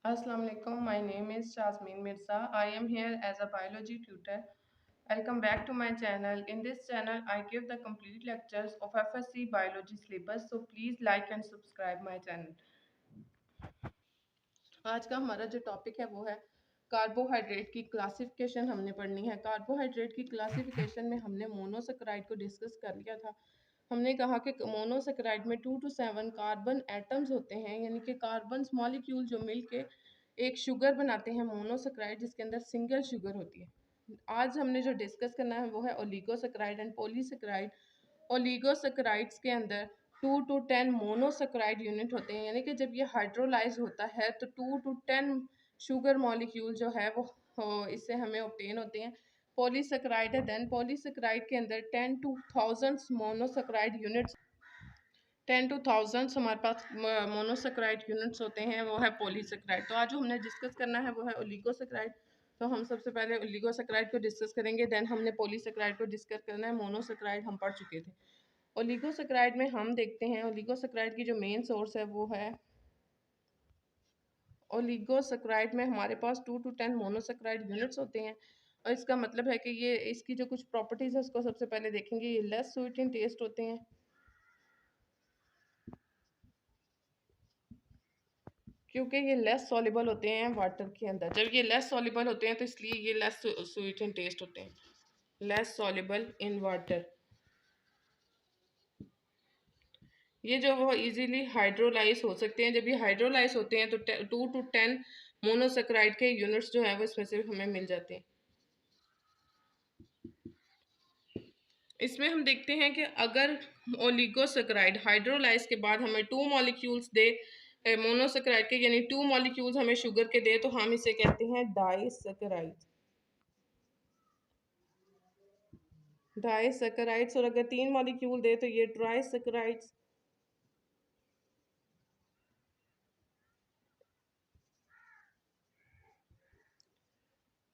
Assalamu alaikum. My name is Jasmine Mirza. I am here as a biology tutor. Welcome back to my channel. In this channel, I give the complete lectures of FSC biology syllabus. So please like and subscribe my channel. आज का हमारा जो topic है वो है carbohydrate की classification हमने पढ़नी है। कार्बोहाइड्रेट की क्लासिफिकेशन में हमने मोनोसेकेराइड को डिस्कस कर लिया था। हमने कहा कि मोनोसेकेराइड में 2 to 7 कार्बन एटम्स होते हैं, यानी कि कार्बन मॉलिक्यूल जो मिलके एक शुगर बनाते हैं मोनोसेकेराइड, जिसके अंदर सिंगल शुगर होती है। आज हमने जो डिस्कस करना है वो है ओलिगोसेकेराइड एंड पॉलीसेकेराइड। ओलिगोसेकेराइड्स के अंदर 2 to 10 मोनोसेकेराइड यूनिट होते हैं, यानी कि जब ये हाइड्रोलाइज होता है तो 2 to 10 शुगर मॉलिक्यूल जो है वो इससे हमें ऑब्टेन होते हैं। पॉलीसेकेराइड है, देन पॉलीसेकेराइड के अंदर 10 to 1000 मोनोसेकेराइड यूनिट्स 10 to 1000 हमारे पास मोनोसेकेराइड यूनिट्स होते हैं, वो है पॉलीसेकेराइड। तो आज जो हमने डिस्कस करना है वो है ओलिगोसेकेराइड। तो हम सबसे पहले ओलिगोसेकेराइड को डिस्कस करेंगे, देन हमने पॉलीसेकेराइड को डिस्कस करना है। मोनोसेकेराइड हम पढ़ चुके थे। ओलिगोसेकेराइड में हम देखते हैं ओलिगोसेकेराइड की जो मेन सोर्स है वो है ओलिगोसेकेराइड में हमारे पास 2 to 10 मोनोसेकेराइड यूनिट्स होते हैं। और इसका मतलब है कि ये इसकी जो कुछ प्रॉपर्टीज़ है उसको सबसे पहले देखेंगे। ये लेस स्वीट इन टेस्ट होते हैं, क्योंकि ये लेस सॉल्युबल होते हैं वाटर के अंदर। जब ये लेस सॉल्युबल होते हैं तो इसलिए ये लेस स्वीट इन टेस्ट होते हैं, लेस सॉल्युबल इन वाटर। ये जो वो इजीली हाइड्रोलाइज हो सकते हैं। जब ये हाइड्रोलाइज होते हैं तो 2 to 10 मोनोसेकेराइड के यूनिट्स जो है वो इसमें से हमें मिल जाते हैं। इसमें हम देखते हैं कि अगर ओलिगोसेकेराइड हाइड्रोलाइज के बाद हमें 2 मॉलिक्यूल्स दे मोनोसेकेराइड के, यानी 2 मॉलिक्यूल्स हमें शुगर के दे, तो हम इसे कहते हैं डाइसेकेराइड। डाइसेकेराइड्स। और अगर 3 मॉलिक्यूल दे तो ये ट्राइसेकेराइड्स।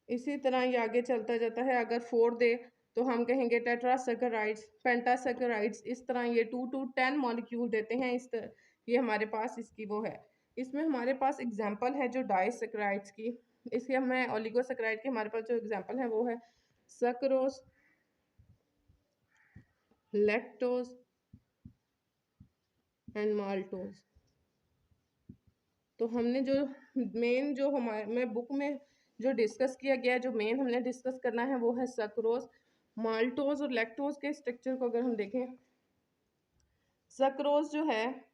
इसी तरह ये आगे चलता जाता है। अगर 4 दे तो हम कहेंगे टेट्रासेकेराइड्स, पेंटासेकेराइड्स। इस तरह ये 2 to 10 मॉलिक्यूल देते हैं। इस तरह ये हमारे पास इसकी वो है। इसमें हमारे पास एग्जांपल है जो डाइसेकेराइड्स की। इसके हमें ओलिगोसेकेराइड के हमारे पास जो एग्जांपल है वो है सक्रोज, लैक्टोज एंड माल्टोज। तो हमने जो मेन जो हमारे में बुक में जो डिस्कस किया गया है, जो मेन हमने डिस्कस करना है वो है सक्रोज, माल्टोज और लैक्टोज के स्ट्रक्चर को अगर हम देखें। सक्रोज जो है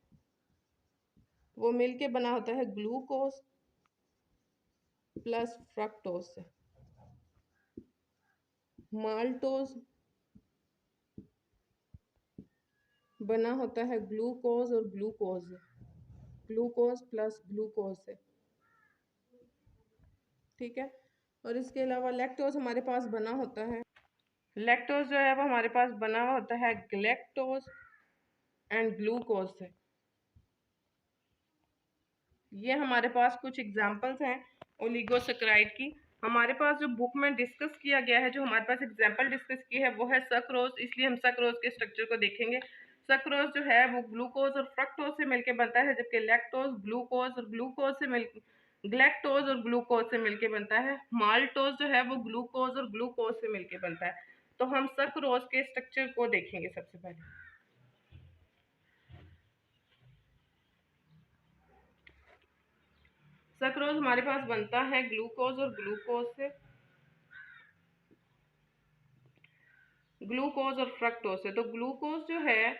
वो मिलके बना होता है ग्लूकोज प्लस फ्रक्टोज से। माल्टोज बना होता है ग्लूकोज और ग्लूकोज, ग्लूकोज प्लस ग्लूकोज से, ठीक है। और इसके अलावा लैक्टोज हमारे पास बना होता है, लैक्टोज जो है वो हमारे पास बना हुआ होता है गैलेक्टोज एंड ग्लूकोज से। ये हमारे पास कुछ एग्जांपल्स हैं ओलिगोसेकेराइड की। हमारे पास जो बुक में डिस्कस किया गया है, जो हमारे पास एग्जांपल डिस्कस की है वो है सक्रोज, इसलिए हम सक्रोज के स्ट्रक्चर को देखेंगे। सक्रोज जो है वो ग्लूकोज और फ्रक्टोज से मिलकर बनता है, जबकि लैक्टोज ग्लूकोज और ग्लूकोज से मिल ग्लैक्टोज और ग्लूकोज से मिलकर बनता है। माल्टोज जो है वो ग्लूकोज और ग्लूकोज से मिलकर बनता है। तो हम सक्रोज के स्ट्रक्चर को देखेंगे सबसे पहले। सक्रोज हमारे पास बनता है ग्लूकोज और ग्लूकोज से, ग्लूकोज और फ्रक्टोज से। तो ग्लूकोज जो है,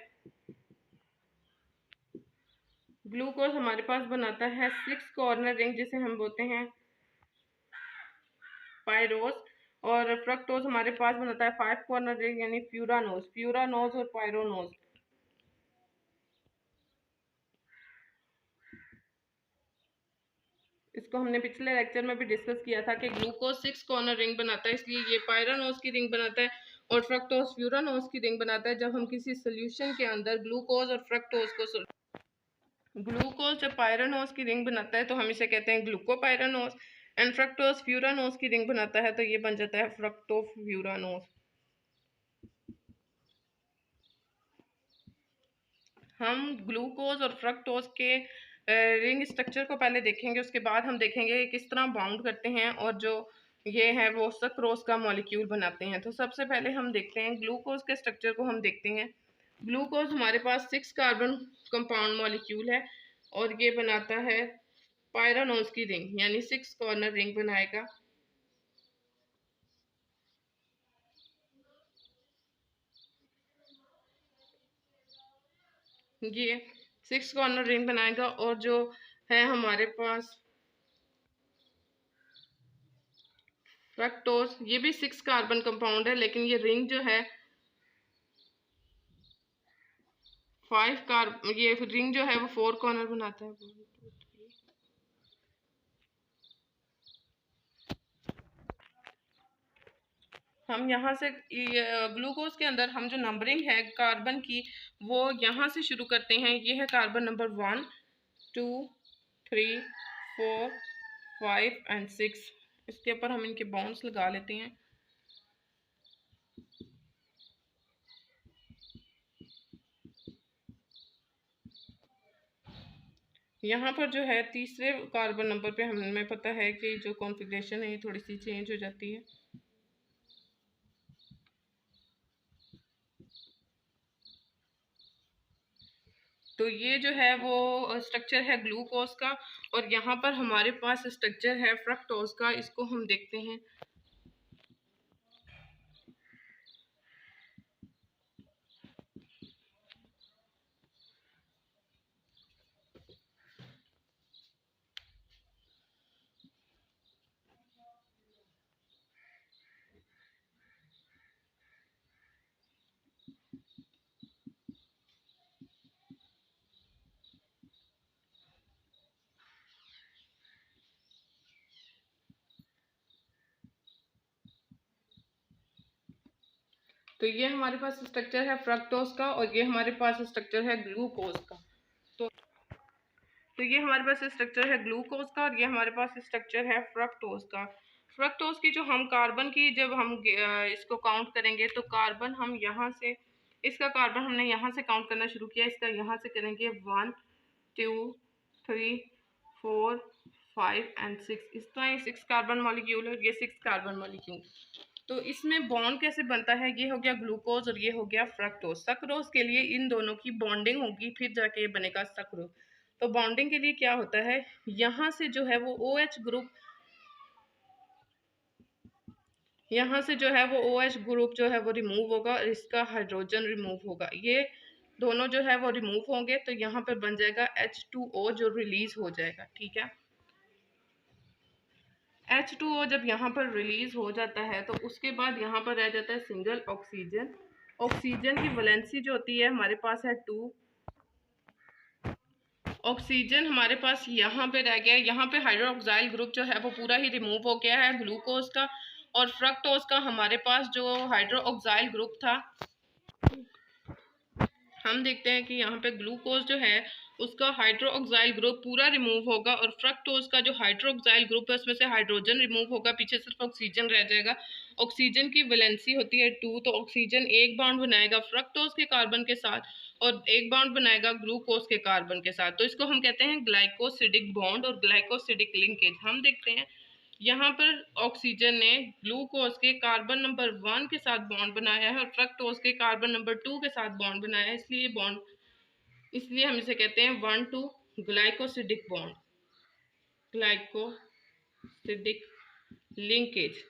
ग्लूकोज हमारे पास बनाता है 6 कॉर्नर रिंग, जिसे हम बोलते हैं पायरोस। और फ्रक्टोज हमारे पास बनाता है 5 कॉर्नर रिंग, यानी फ्यूरानोज, फ्यूरानोज और पायरोनोज। इसको हमने पिछले लेक्चर में भी डिस्कस किया था कि ग्लूकोज 6 कॉर्नर रिंग बनाता है, इसलिए ये पायरानोज की रिंग बनाता है। और फ्रक्टोज फ्यूरानोज की रिंग बनाता है। जब हम किसी सोल्यूशन के अंदर ग्लूकोज और फ्रक्टोज को, ग्लूकोज जब पायरानोज की रिंग बनाता है तो हम इसे कहते हैं ग्लूकोपायरानोज। एंड फ्रक्टोज फ्यूरानोज की रिंग बनाता है तो ये बन जाता है फ्रक्टोफ्यूरानोज। हम ग्लूकोज और फ्रक्टोज के रिंग स्ट्रक्चर को पहले देखेंगे, उसके बाद हम देखेंगे किस तरह बाउंड करते हैं और जो ये है वो सक्रोज का मॉलिक्यूल बनाते हैं। तो सबसे पहले हम देखते हैं ग्लूकोज के स्ट्रक्चर को हम देखते हैं। ग्लूकोज हमारे पास 6 कार्बन कंपाउंड मॉलिक्यूल है और ये बनाता है पायरानोज की रिंग, यानी 6 कॉर्नर रिंग बनाएगा। ये 6 कॉर्नर रिंग बनाएगा और जो है हमारे पास फ्रक्टोज, ये भी 6 कार्बन कंपाउंड है, लेकिन ये रिंग जो है 5 ये रिंग जो है वो 4 कॉर्नर बनाता है। हम यहाँ से ग्लूकोज के अंदर हम जो नंबरिंग है कार्बन की वो यहाँ से शुरू करते हैं। ये है कार्बन नंबर 1 2 3 4 5 एंड 6। इसके ऊपर हम इनके बॉन्ड्स लगा लेते हैं। यहाँ पर जो है तीसरे कार्बन नंबर पे हमें पता है कि जो कॉन्फ़िगरेशन है ये थोड़ी सी चेंज हो जाती है। तो ये जो है वो स्ट्रक्चर है ग्लूकोज का और यहाँ पर हमारे पास स्ट्रक्चर है फ्रक्टोज का। इसको हम देखते हैं। तो ये हमारे पास स्ट्रक्चर है फ्रक्टोज का और ये हमारे पास स्ट्रक्चर है ग्लूकोज का। तो ये हमारे पास स्ट्रक्चर है ग्लूकोज का और ये हमारे पास स्ट्रक्चर है फ्रक्टोज का। फ्रक्टोज की जो हम कार्बन की जब हम इसको काउंट करेंगे तो कार्बन हम यहाँ से, इसका कार्बन हमने यहाँ से काउंट करना शुरू किया, इसका यहाँ से करेंगे 1 2 3 4 5 एंड 6। इस तरह ये 6 कार्बन मॉलिक्यूल है, ये 6 कार्बन मॉलिक्यूल। तो इसमें बॉन्ड कैसे बनता है, ये हो गया ग्लूकोज और ये हो गया फ्रक्टोज। सक्रोज के लिए इन दोनों की बॉन्डिंग होगी, फिर जाके ये बनेगा सक्रोज। तो बॉन्डिंग के लिए क्या होता है, यहाँ से जो है वो OH ग्रुप, यहाँ से जो है वो OH ग्रुप जो है वो रिमूव होगा और इसका हाइड्रोजन रिमूव होगा। ये दोनों जो है वो रिमूव होंगे तो यहाँ पर बन जाएगा H2O जो रिलीज हो जाएगा। ठीक है, H2O जब यहाँ पर रिलीज हो जाता है तो उसके बाद यहाँ पर रह जाता है सिंगल ऑक्सीजन। ऑक्सीजन की वैलेंसी जो होती है हमारे पास है 2। ऑक्सीजन हमारे पास यहाँ पे रह गया, यहाँ पे हाइड्रोक्साइल ग्रुप जो है वो पूरा ही रिमूव हो गया है ग्लूकोज का। और फ्रक्टोज का हमारे पास जो हाइड्रोक्साइल ग्रुप था, हम देखते हैं कि यहाँ पे ग्लूकोज जो है उसका हाइड्रोक्साइल ग्रुप पूरा रिमूव होगा और फ्रक्टोज का जो हाइड्रोक्साइल ग्रुप है उसमें से हाइड्रोजन रिमूव होगा, पीछे सिर्फ ऑक्सीजन रह जाएगा। ऑक्सीजन की वैलेंसी होती है 2, तो ऑक्सीजन एक बॉन्ड बनाएगा फ्रक्टोज के कार्बन के साथ और एक बॉन्ड बनाएगा ग्लूकोज के कार्बन के साथ। तो इसको हम कहते हैं ग्लाइकोसिडिक बॉन्ड और ग्लाइकोसिडिक लिंकेज। हम देखते हैं यहाँ पर ऑक्सीजन ने ग्लूकोज के कार्बन नंबर 1 के साथ बॉन्ड बनाया है और फ्रक्टोज के कार्बन नंबर 2 के साथ बॉन्ड बनाया है, इसलिए बॉन्ड, इसलिए हम इसे कहते हैं 1-2 ग्लाइकोसिडिक बॉन्ड, ग्लाइकोसिडिक लिंकेज।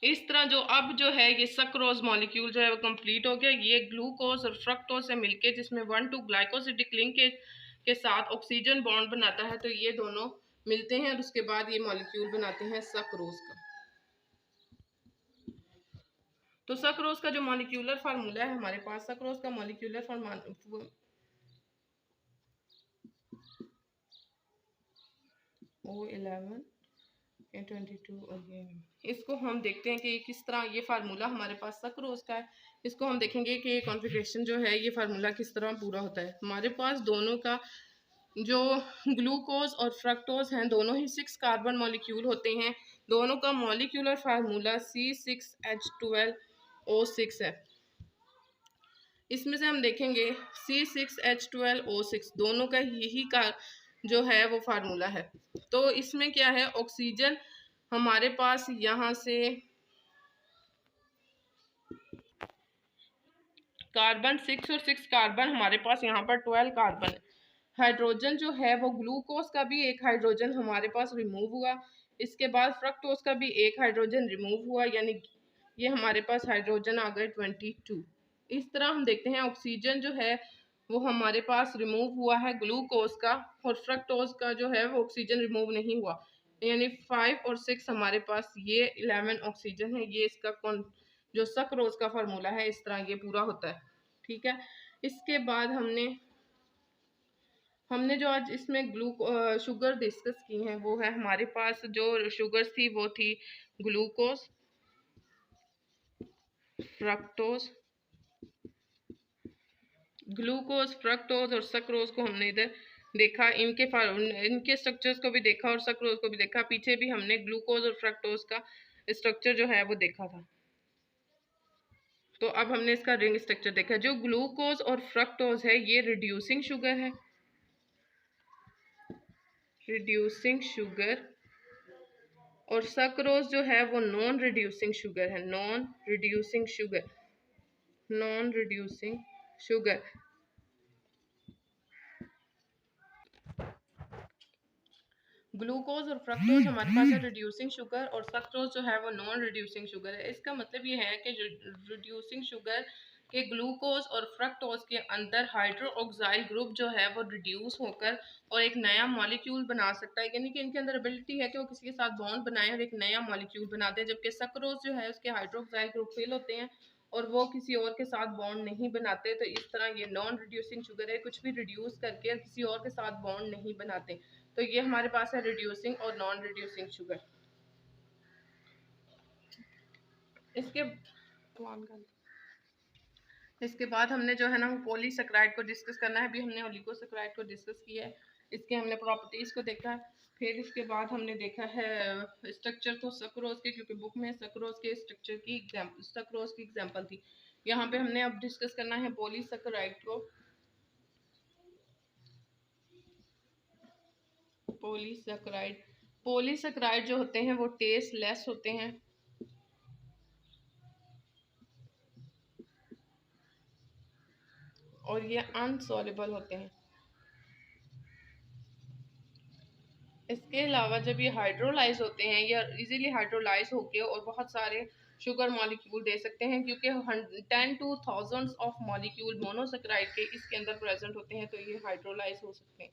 इस तरह जो अब जो है ये सक्रोज मॉलिक्यूल जो है वो कंप्लीट हो गया। ये ग्लूकोज और फ्रक्टोज से मिलके जिसमें 1-2 ग्लाइकोसिडिक लिंकेज के साथ ऑक्सीजन बॉन्ड बनाता है, तो ये दोनों मिलते हैं और उसके बाद ये मॉलिक्यूल बनाते हैं सक्रोज का। तो सक्रोज का जो मॉलिक्यूलर फार्मूला है हमारे पास, सक्रोज का मॉलिक्यूलर फार्मूला O11 A22 और ये, इसको हम देखते हैं कि किस तरह ये फार्मूला हमारे पास सक्रोज का है। इसको हम देखेंगे कि कॉन्फ़िगरेशन जो है ये फार्मूला किस तरह पूरा होता है। हमारे पास दोनों का जो ग्लूकोज और फ्रक्टोज हैं दोनों ही 6 कार्बन मॉलिक्यूल होते हैं। दोनों का मॉलिक्यूलर फार्मूला C6H12O6 है। इसमें से हम देखेंगे C6H12O6 दोनों का यही का जो है वो फार्मूला है। तो इसमें क्या है, ऑक्सीजन हमारे पास यहाँ से कार्बन 6 और 6 कार्बन, हमारे पास यहाँ पर 12 कार्बन है। हाइड्रोजन जो है वो ग्लूकोज का भी एक हाइड्रोजन हमारे पास रिमूव हुआ, इसके बाद फ्रक्टोज का भी एक हाइड्रोजन रिमूव हुआ, यानी ये हमारे पास हाइड्रोजन आ गए 22। इस तरह हम देखते हैं ऑक्सीजन जो है वो हमारे पास रिमूव हुआ है ग्लूकोज का, और फ्रक्टोज का जो है वो ऑक्सीजन रिमूव नहीं हुआ, यानी 5 और 6 हमारे पास ये 11 ऑक्सीजन है। ये इसका जो सक्रोज का फार्मूला है, इस तरह ये पूरा होता है। ठीक है, इसके बाद हमने जो आज इसमें शुगर डिस्कस की हैं वो है हमारे पास जो शुगर्स थी वो थी ग्लूकोज, फ्रक्टोज, फ्रक्टोज और सक्रोज को हमने इधर देखा, इनके स्ट्रक्चर्स को भी देखा और सक्रोज को भी देखा। पीछे भी हमने ग्लूकोज और फ्रक्टोज का स्ट्रक्चर जो है वो देखा था। तो अब हमने इसका रिंग स्ट्रक्चर देखा। जो ग्लूकोज और फ्रक्टोज है ये रिड्यूसिंग शुगर है, रिड्यूसिंग शुगर, और सक्रोज जो है वो नॉन रिड्यूसिंग शुगर है, non reducing sugar, non reducing sugar. Glucose और फ्रक्टोज हमारे पास है रिड्यूसिंग शुगर, और सक्रोज जो है वो नॉन रिड्यूसिंग शुगर है। इसका मतलब ये है कि रिड्यूसिंग शुगर के ग्लूकोज और फ्रक्टोज के अंदर हाइड्रोक्साइल ग्रुप जो है वो रिड्यूस होकर और एक नया मॉलिक्यूल बना सकता है, यानी कि इनके अंदर एबिलिटी है कि वो किसी के साथ बॉन्ड बनाए और एक नया मॉलिक्यूल बनाते हैं। जबकि सक्रोज जो है उसके हाइड्रोक्साइल ग्रुप फेल होते हैं और वो किसी और के साथ बॉन्ड नहीं बनाते। तो इस तरह ये नॉन रिड्यूसिंग शुगर है, कुछ भी रिड्यूस करके किसी और के साथ बॉन्ड नहीं बनाते। तो ये हमारे पास है रिड्यूसिंग और नॉन रिड्यूसिंग शुगर। इसके बाद हमने जो है ना पॉलीसेकेराइड को डिस्कस करना है। अभी हमने ओलिगोसेकेराइड को डिस्कस किया है, इसके हमने प्रॉपर्टीज़ को देखा है। फिर इसके बाद हमने देखा है स्ट्रक्चर को सक्रोज के, क्योंकि बुक में सक्रोज के स्ट्रक्चर की सक्रोज की एग्जांपल थी। यहाँ पे हमने अब डिस्कस करना है पॉलीसेकेराइड को। पॉलीसेकेराइड जो होते हैं वो टेस्ट लेस होते हैं, और ये अनसॉल्युबल होते हैं। इसके अलावा जब ये हाइड्रोलाइज होते हैं, या इजीली हाइड्रोलाइज होके और बहुत सारे शुगर मॉलिक्यूल दे सकते हैं, क्योंकि 10 to thousands of molecule monosaccharide के इसके अंदर प्रेजेंट होते हैं, तो ये हाइड्रोलाइज हो सकते हैं।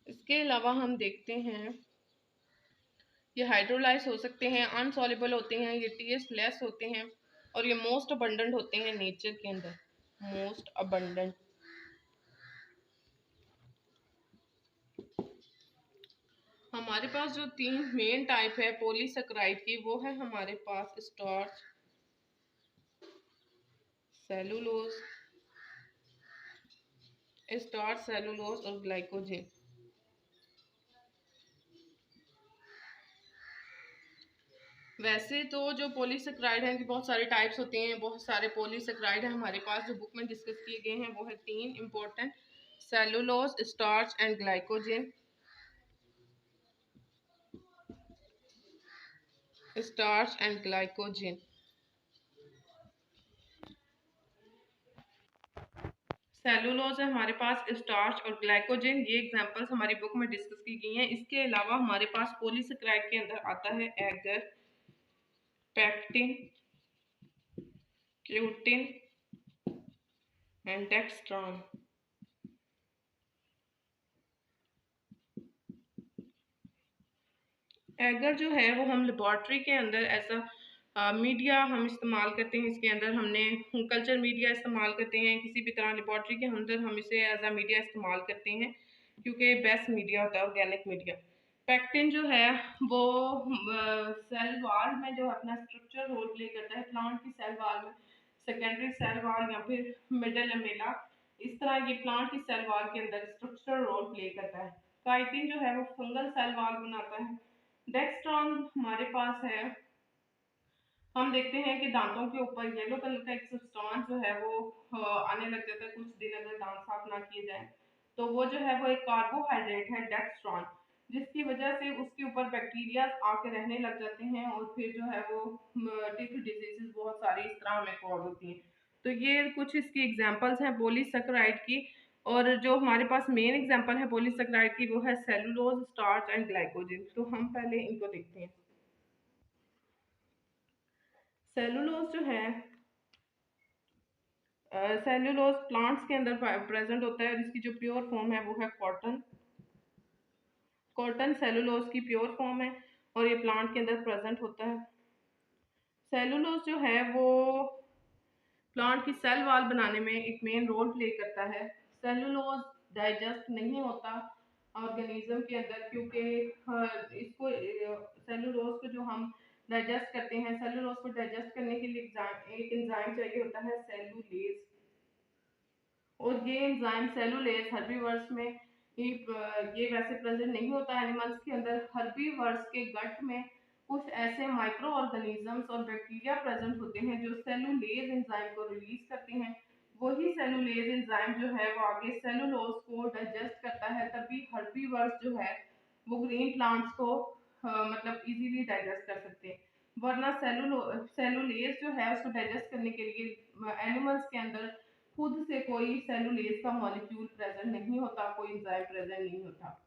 इसके अलावा हम देखते हैं ये हाइड्रोलाइज हो सकते हैं, अनसॉल्युबल होते हैं, ये टेस्ट लेस होते हैं, और ये मोस्ट अबंडेंट होते हैं नेचर के अंदर, मोस्ट अबंडेंट। हमारे पास जो 3 मेन टाइप है पॉलीसेकेराइड की, वो है हमारे पास स्टार्च, सेलुलोज, और ग्लाइकोजन। वैसे तो जो पॉलीसेकेराइड हैं कि बहुत सारे टाइप्स होते हैं, बहुत सारे पॉलीसेकेराइड हैं हमारे पास जो बुक में डिस्कस किए गए हैं, वो है 3 important, cellulose, starch and glycogen. Starch and glycogen. Cellulose है हमारे पास, स्टार्च और ग्लाइकोजन, ये एग्जांपल्स हमारी बुक में डिस्कस की गई हैं। इसके अलावा हमारे पास पॉलीसेकेराइड के अंदर आता है agar, pectin, cutin and dextran. Agar जो है वो हम लेबॉर्ट्री के अंदर ऐसा मीडिया हम इस्तेमाल करते हैं, इसके अंदर हमने कल्चर मीडिया इस्तेमाल करते हैं, किसी भी तरह लेबॉर्ट्री के अंदर हम इसे एज अ मीडिया इस्तेमाल करते हैं, क्योंकि बेस्ट मीडिया होता है ऑर्गेनिक मीडिया। पेक्टिन जो है वो सेल वाल में जो अपना स्ट्रक्चर रोल प्ले करता है, प्लांट की सेल वाल में सेकेंडरी सेल वाल या फिर मिडल लमेला, इस तरह ये प्लांट की सेल वाल के अंदर स्ट्रक्चर रोल प्ले करता है। काइटिन जो है वो फंगल सेल वाल बनाता है। डेक्स्ट्रॉन हमारे पास है हम देखते हैं कि दांतों के ऊपर येलो कलर का एक सब्सटेंस जो है वो आने लग जाता है कुछ दिन अगर दांत साफ ना किए जाए। तो वो जो है वो एक कार्बोहाइड्रेट है डेक्स्ट्रॉन, जिसकी वजह से उसके ऊपर बैक्टीरिया आके रहने लग जाते हैं और फिर जो है वो टिक डिजीजेस बहुत सारी इस तरह हमें कॉज होती हैं। तो ये कुछ इसकी एग्जांपल्स हैं पॉलीसेकेराइड की। और जो हमारे पास मेन एग्जांपल है पॉलीसेकेराइड की वो है सेलुलोज, स्टार्च एंड ग्लाइकोजन। तो हम पहले इनको देखते हैं। सेलुलोज जो है, सेल्यूलोज प्लांट्स के अंदर प्रेजेंट होता है और इसकी जो प्योर फॉर्म है वो है कॉटन। कॉटन सेलुलोज की प्योर फॉर्म है और ये प्लांट के अंदर प्रेजेंट होता है। सेलुलोज जो है वो प्लांट की सेल वॉल बनाने में एक मेन रोल प्ले करता है। सेलुलोज डाइजेस्ट नहीं होता ऑर्गेनिज्म के अंदर, क्योंकि इसको सेलुलोज को जो हम डाइजेस्ट करते हैं, सेलुलोज को डाइजेस्ट करने के लिए एक एंजाइम चाहिए होता है सेलुलेज। और ये एंजाइम सेलुलेज हर्बीवर्स में ये वैसे प्रेजेंट नहीं होता एनिमल्स के अंदर। हर्बीवर्स के गट में कुछ ऐसे माइक्रो ऑर्गेनिजम्स और बैक्टीरिया प्रेजेंट होते हैं जो सेलुलेज एंजाइम को रिलीज करते हैं। वही सेलुलेज एंजाइम जो है वो आगे सेलुलोज को डाइजेस्ट करता है, तभी हर्बीवर्स जो है वो ग्रीन प्लांट्स को मतलब इजीली डाइजेस्ट कर सकते हैं। वरना सेलुलेज जो है उसको डाइजेस्ट करने के लिए एनिमल्स के अंदर खुद से कोई सेलुलेज का मॉलिक्यूल प्रेजेंट नहीं होता, कोई एंजाइम प्रेजेंट नहीं होता।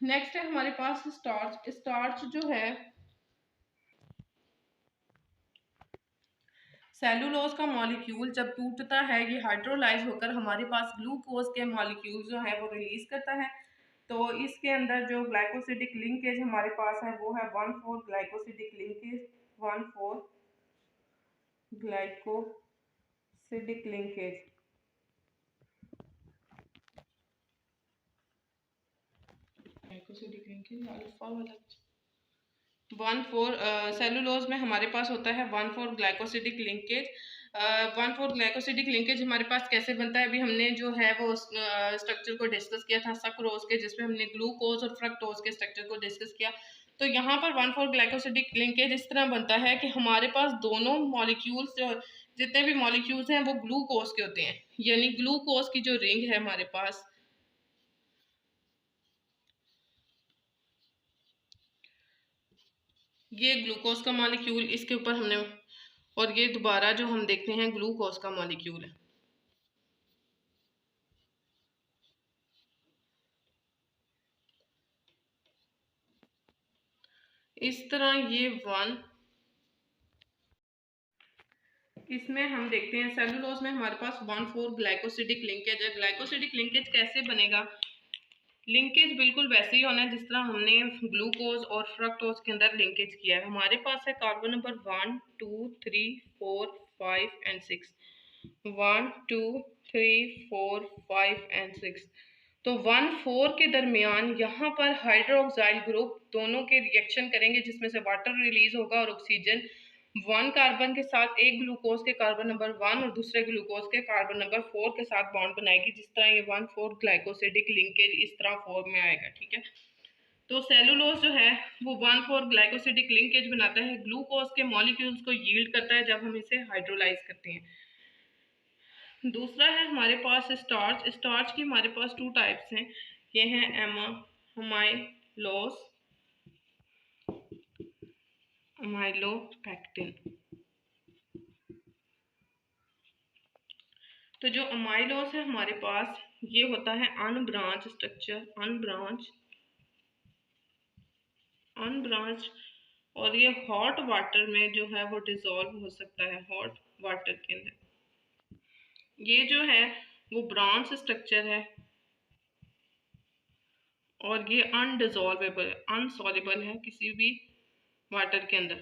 नेक्स्ट है हमारे पास स्टार्च। स्टार्च जो है सेलुलोज का मॉलिक्यूल जब टूटता है ये हाइड्रोलाइज होकर हमारे पास ग्लूकोज के मॉलिक्यूल जो है वो रिलीज करता है। तो इसके अंदर जो ग्लाइकोसिडिक लिंकेज हमारे पास है वो है 1,4 glycosidic linkage. 1,4 glycosidic linkage. Glycosidic linkage alpha वाला 1,4 सेलुलोज में हमारे पास होता है 1,4 ग्लाइकोसिडिक लिंकेज। 1,4 ग्लाइकोसिडिक लिंकेज हमारे पास कैसे बनता है, अभी हमने जो है वो स्ट्रक्चर को डिस्कस किया था सक्रोज के, जिसमें हमने ग्लूकोज और फ्रक्टोज के स्ट्रक्चर को डिस्कस किया। तो यहाँ पर 1,4 ग्लाइकोसिडिक लिंकेज इस तरह बनता है कि हमारे पास दोनों मॉलिक्यूल्स जो जितने भी मॉलिक्यूल्स हैं वो ग्लूकोज के होते हैं, यानी ग्लूकोज की जो रिंग है हमारे पास, ये ग्लूकोज का मॉलिक्यूल इसके ऊपर हमने, और ये दोबारा जो हम देखते हैं ग्लूकोज का मॉलिक्यूल है। इस तरह ये इसमें हम देखते हैं सेलुलोज में हमारे पास 1,4 ग्लाइकोसिडिक लिंकेज है। ग्लाइकोसिडिक लिंकेज कैसे बनेगा, लिंकेज बिल्कुल वैसे ही होना है जिस तरह हमने ग्लूकोज और फ्रक्टोज के अंदर लिंकेज किया है। हमारे पास है कार्बन नंबर 1 2 3 4 5 एंड 6। 1 2 3 4 5 एंड 6। तो 1,4 के दरमियान यहाँ पर हाइड्रोक्साइल ग्रुप दोनों के रिएक्शन करेंगे जिसमें से वाटर रिलीज होगा और ऑक्सीजन 1 कार्बन के साथ एक ग्लूकोज के कार्बन नंबर 1 और दूसरे ग्लूकोज के कार्बन नंबर 4 के साथ बॉन्ड बनाएगी, जिस तरह ये 1,4 ग्लाइकोसिडिक लिंकेज इस तरह फॉर्म में आएगा। ठीक है, तो सेलुलोज जो है वो 1,4 ग्लाइकोसिडिक लिंकेज बनाता है, ग्लूकोज के मॉलिक्यूल्स को यील्ड करता है जब हम इसे हाइड्रोलाइज करते हैं। दूसरा है हमारे पास स्टार्च। स्टार्च की हमारे पास 2 टाइप्स हैं, ये हैं अमाइलोपेक्टिन। तो जो अमाइलोज है हमारे पास ये होता है अनब्रांच स्ट्रक्चर, अनब्रांच, और ये हॉट वाटर में जो है वो डिसॉल्व हो सकता है, हॉट वाटर के अंदर। ये जो है वो ब्रांच स्ट्रक्चर है और ये अनडिसॉल्वेबल, अनसॉल्युबल है किसी भी वाटर के अंदर,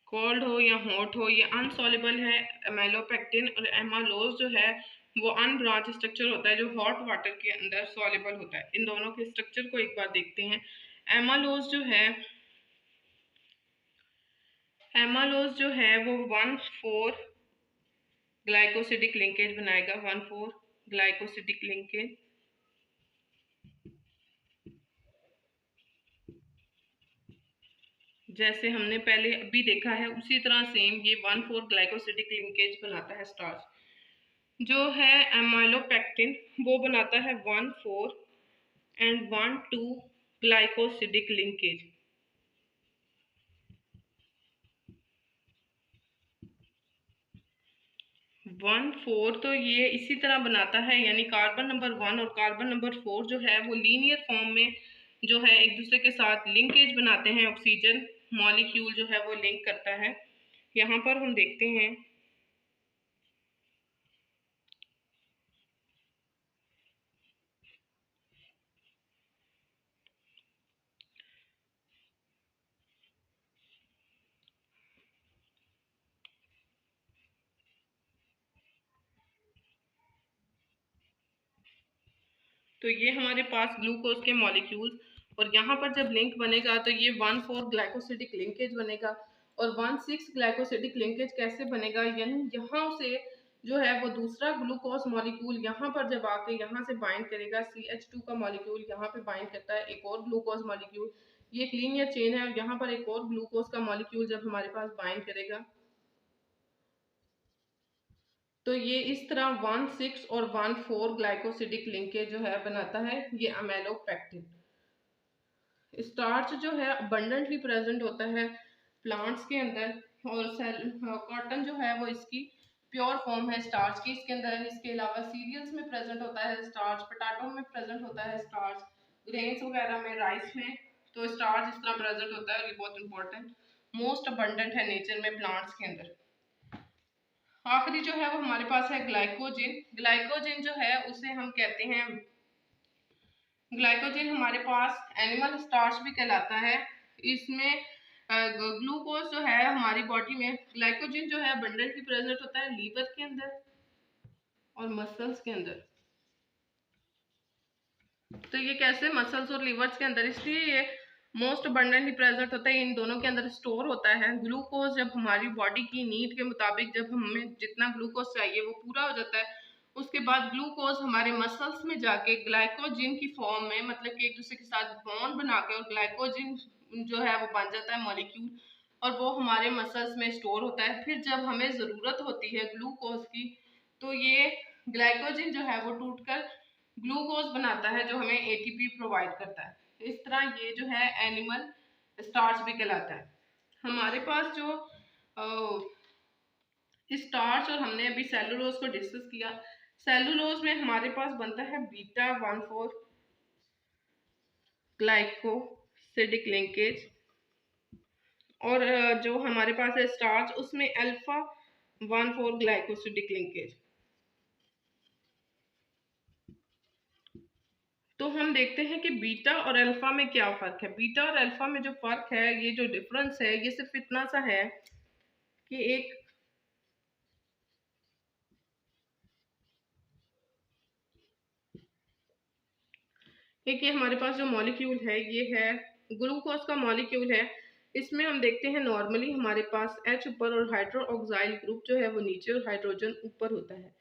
कोल्ड हो या हॉट हो, ये अनसॉल्युबल है अमाइलोपेक्टिन। और एमालोज जो है वो अनब्रांच स्ट्रक्चर होता है जो हॉट वाटर के अंदर सॉल्युबल होता है। इन दोनों के स्ट्रक्चर को एक बार देखते हैं। एमालोज जो है वो 1,4 ग्लाइकोसिडिक लिंकेज बनाएगा, 1,4 ग्लाइकोसिडिक लिंकेज। जैसे हमने पहले अभी देखा है उसी तरह सेम ये 1,4 ग्लाइकोसिडिक लिंकेज बनाता है स्टार्च। जो है एमाइलोपेक्टिन वो बनाता है 1,4 एंड 1,2 ग्लाइकोसिडिक लिंकेज। 1,4 तो ये इसी तरह बनाता है, यानी कार्बन नंबर 1 और कार्बन नंबर 4 जो है वो लीनियर फॉर्म में जो है एक दूसरे के साथ लिंकेज बनाते हैं। ऑक्सीजन मॉलिक्यूल जो है वो लिंक करता है। यहाँ पर हम देखते हैं तो ये हमारे पास ग्लूकोज के मॉलिक्यूल्स, और यहाँ पर जब लिंक बनेगा तो ये 1,4 ग्लाइकोसिडिक लिंकेज बनेगा। और 1,6 ग्लाइकोसिडिक लिंकेज कैसे बनेगा, यानी यहाँ से जो है वो दूसरा ग्लूकोज मॉलिक्यूल यहाँ पर जब आके यहाँ से बाइंड करेगा, CH2 का मॉलिक्यूल यहाँ पे बाइंड करता है एक और ग्लूकोज मॉलिक्यूल। ये एक लीनियर चेन है, और यहाँ पर एक और ग्लूकोज का मॉलिक्यूल जब हमारे पास बाइंड करेगा तो ये इस तरह 1,6 और 1,4 ग्लाइकोसिडिक लिंकेज जो है बनाता है ये अमेलोपेक्टिन। स्टार्च जो है अबंडेंटली प्रेजेंट होता है प्लांट्स के अंदर, और सेल कॉटन जो है वो इसकी प्योर फॉर्म है स्टार्च की, इसके अंदर। इसके अलावा सीरियल्स में प्रेजेंट होता है स्टार्च, पोटैटो में प्रेजेंट होता है स्टार्च, ग्रेन्स वगैरह में, राइस में, तो स्टार्च इस तरह प्रेजेंट होता है। ये बहुत इंपॉर्टेंट मोस्ट अबंडेंट है नेचर में प्लांट्स के अंदर। आखिरी जो है वो हमारे पास है ग्लाइकोजिन। ग्लाइकोजिन जो है उसे हम कहते हैं, ग्लाइकोजिन हमारे पास एनिमल स्टार्च भी कहलाता है। इसमें ग्लूकोज जो है हमारी बॉडी में, ग्लाइकोजिन जो है अबंडेंटली प्रेजेंट होता है लीवर के अंदर और मसल्स के अंदर। तो ये कैसे मसल्स और लीवर्स के अंदर, इसलिए ये मोस्ट अबंडेंटली प्रेजेंट होता है, इन दोनों के अंदर स्टोर होता है। ग्लूकोज जब हमारी बॉडी की नीड के मुताबिक जब हमें जितना ग्लूकोज चाहिए वो पूरा हो जाता है, उसके बाद ग्लूकोज हमारे मसल्स में जाके ग्लाइकोजिन की फॉर्म में, मतलब कि एक दूसरे के साथ बॉन्ड बना के, और ग्लाइकोजिन जो है वो बन जाता है मॉलिक्यूल, और वो हमारे मसल्स में स्टोर होता है। फिर जब हमें ज़रूरत होती है ग्लूकोज की तो ये ग्लाइकोजिन जो है वो टूटकर ग्लूकोज बनाता है जो हमें एटीपी प्रोवाइड करता है। इस तरह ये जो है एनिमल स्टार्च भी कहलाता है। हमारे पास जो स्टार्च, और हमने अभी सेलुलोज को डिस्कस किया, सेलुलोज में हमारे पास बनता है बीटा 1,4 ग्लाइकोसिडिक लिंकेज, और जो हमारे पास है स्टार्च उसमें अल्फा 1,4 ग्लाइकोसिडिक लिंकेज। तो हम देखते हैं कि बीटा और अल्फा में क्या फ़र्क है। बीटा और अल्फा में जो फ़र्क है, ये जो डिफरेंस है, ये सिर्फ इतना सा है कि एक ये हमारे पास जो मॉलिक्यूल है ये है ग्लूकोज का मॉलिक्यूल है। इसमें हम देखते हैं नॉर्मली हमारे पास H ऊपर और हाइड्रोक्साइल ग्रुप जो है वो नीचे और हाइड्रोजन ऊपर होता है।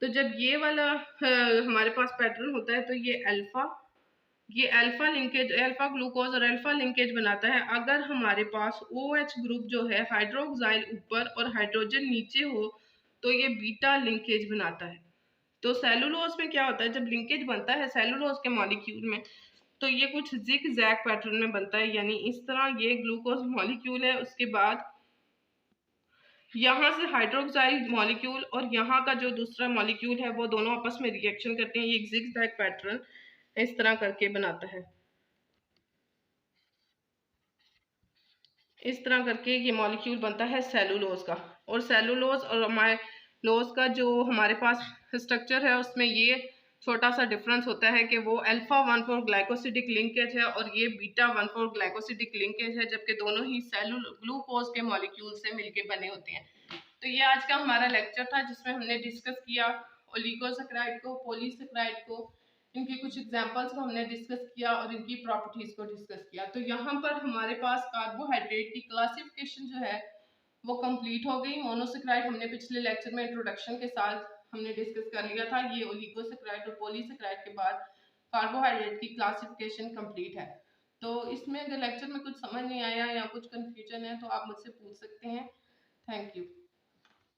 तो जब ये वाला हमारे पास पैटर्न होता है तो ये अल्फा लिंकेज, अल्फा ग्लूकोज और अल्फा लिंकेज बनाता है। अगर हमारे पास OH ग्रुप जो है हाइड्रोक्साइल ऊपर और हाइड्रोजन नीचे हो तो ये बीटा लिंकेज बनाता है। तो सेलुलोज में क्या होता है, जब लिंकेज बनता है सेलुलोज के मॉलिक्यूल में तो ये कुछ जिग जैग पैटर्न में बनता है, यानी इस तरह ये ग्लूकोज मॉलिक्यूल है, उसके बाद यहाँ से हाइड्रोक्साइल मॉलिक्यूल और यहाँ का जो दूसरा मॉलिक्यूल है वो दोनों आपस में रिएक्शन करते हैं। ये एक जिग जैग पैटर्न इस तरह करके बनाता है। इस तरह करके ये मॉलिक्यूल बनता है सेलुलोज का। और सेलुलोज और अमाइलोज का जो हमारे पास स्ट्रक्चर है उसमें ये छोटा सा डिफरेंस होता है कि वो अल्फा 1,4 ग्लाइकोसिडिक लिंकेज है और ये बीटा 1,4 ग्लाइकोसिडिक लिंकेज है, जबकि दोनों ही ग्लूकोज के मॉलिक्यूल से मिलके बने होते हैं। तो ये आज का हमारा लेक्चर था जिसमें हमने डिस्कस किया ओलिगोसैकेराइड को, पॉलीसैकेराइड को, इनके कुछ एग्जांपल्स को हमने डिस्कस किया और इनकी प्रॉपर्टीज को डिस्कस किया। तो यहाँ पर हमारे पास कार्बोहाइड्रेट की क्लासिफिकेशन जो है वो कंप्लीट हो गई। मोनोसैकेराइड हमने पिछले लेक्चर में इंट्रोडक्शन के साथ हमने डिस्कस कर लिया था। ये ओलिगोसैकेराइड और पॉलीसैकेराइड के बाद कार्बोहाइड्रेट की क्लासिफिकेशन कंप्लीट है। तो इसमें अगर लेक्चर में कुछ समझ नहीं आया या कुछ कन्फ्यूजन है तो आप मुझसे पूछ सकते हैं। Thank you.